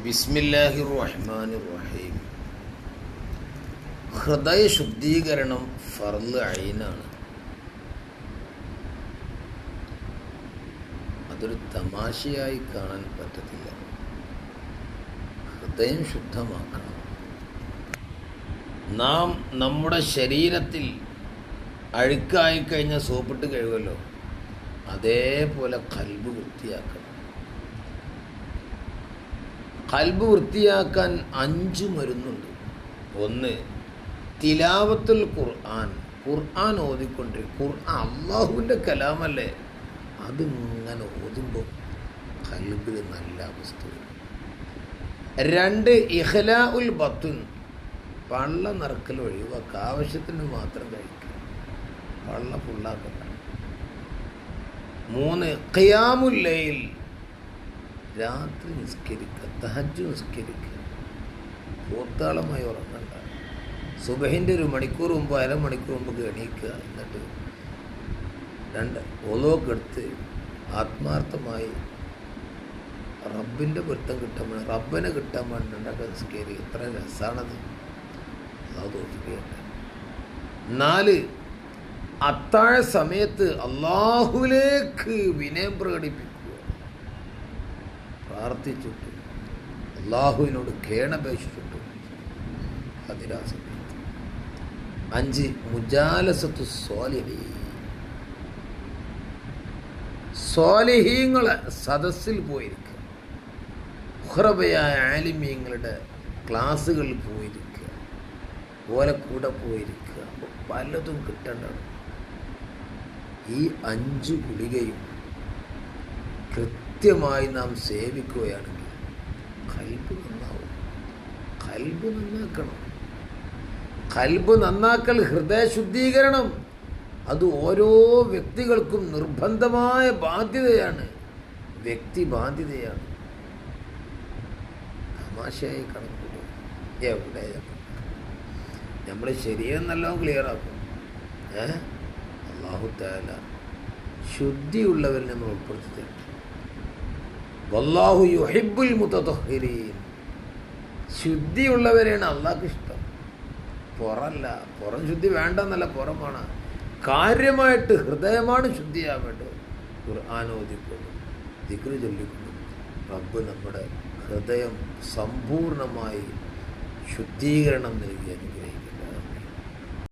ബിസ്മില്ലാഹിർ റഹ്മാനിർ റഹീം. ഹൃദയ ശുദ്ധീകരണം ഫർള് ഐനാണ്. അതൊരു തമാശയായി കാണാൻ പറ്റത്തില്ല. ഹൃദയം ശുദ്ധമാക്കണം. നാം നമ്മുടെ ശരീരത്തിൽ അഴുക്കായി കഴിഞ്ഞാൽ സോപ്പിട്ട് കഴുകുമല്ലോ, അതേപോലെ ഖൽബ് വൃത്തിയാക്കണം. ഖൽബ് വൃത്തിയാക്കാൻ 5 മരുന്നുണ്ട്. 1, തിലാവത്തുൽ ഖുർആൻ. ഖുർആൻ ഓതിക്കൊണ്ടിരിക്കും. ഖുർആൻ അള്ളാഹുവിൻ്റെ കലാമല്ലേ, അതിങ്ങനെ ഓതുമ്പോൾ ഖൽബിൽ നല്ല അവസ്ഥ വരും. 2, ഇഖ്ലാഉൽ ബത്തുൻ. പള്ള നിറക്കൽ ഒഴിവാക്കുക, ആവശ്യത്തിന് മാത്രം കഴിക്കുക, പള്ള ഫുള്ളാക്കണ്ട. 3, ഖിയാമുൽ ലൈൽ. രാത്രി നിസ്കരിക്കുക, തഹജ്ജുദ് നിസ്കരിക്കുക, പൂർത്താളമായി ഉറങ്ങണ്ട. സുബഹിൻ്റെ 1 മണിക്കൂർ മുമ്പ്, അരമണിക്കൂർ മുമ്പ് എണീക്കുക. എന്നിട്ട് 2 ഒളോക്കെ എടുത്ത് ആത്മാർത്ഥമായി റബ്ബിൻ്റെ പൊരുത്തം കിട്ടാൻ വേണ്ടി, റബ്ബിനെ കിട്ടാൻ വേണ്ടി ഉണ്ടാക്കുക നിസ്കരിക്കുക. എത്ര രസമാണത്, അത് തോന്നിക്കുകയുണ്ട്. 4, അത്താഴ സമയത്ത് അള്ളാഹുവിലേക്ക് വിനയം പ്രകടിപ്പിക്കുക, പ്രാർത്ഥിച്ചിട്ട് അള്ളാഹുവിനോട് കേണപേക്ഷിച്ചിട്ട് അതിരാ സമയത്ത്. 5, മുജാലസത്തു സ്വാലിഹീൻ. സ്വാലിഹീങ്ങളെ സദസ്സിൽ പോയിരിക്കുക, മുഖറബയായ ആലിമീങ്ങളുടെ ക്ലാസ്സുകളിൽ പോയിരിക്കുക, ഓലെ കൂടെ പോയിരിക്കുക. പലതും കിട്ടേണ്ടതാണ്. ഈ 5 ഗുളികയും കൃത്യമായി നാം സേവിക്കുകയാണെങ്കിൽ ഖൽബ് നന്നാവും. ഖൽബ് നന്നാക്കണം. ഖൽബ് നന്നാക്കൽ, ഹൃദയ ശുദ്ധീകരണം, അത് ഓരോ വ്യക്തികൾക്കും നിർബന്ധമായ ബാധ്യതയാണ്, വ്യക്തി ബാധ്യതയാണ്. തമാശയായി കണക്കൂടുക എവിടെ? നമ്മൾ ശരിയെന്നെല്ലാം ക്ലിയറാക്കും. അല്ലാഹു തആല ശുദ്ധിയുള്ളവരിൽ നമ്മൾ ഉൾപ്പെടുത്തി തരും. വല്ലാഹു യുഹിബ്ബുൽ മുതതഹിരീൻ. ശുദ്ധിയുള്ളവരെയാണ് അള്ളാഹ്ക്ക് ഇഷ്ടം, പുറമല്ല. പുറം ശുദ്ധി വേണ്ടെന്നല്ല, പുറമാണ്. കാര്യമായിട്ട് ഹൃദയമാണ് ശുദ്ധിയാവേണ്ടത്. ഖുർആൻ ഓതിക്കൊള്ളും, ദിക്ർ ചൊല്ലിക്കൊള്ളും. റബ്ബ് നമ്മുടെ ഹൃദയം സമ്പൂർണമായി ശുദ്ധീകരണം നൽകി അനുഗ്രഹിക്കും.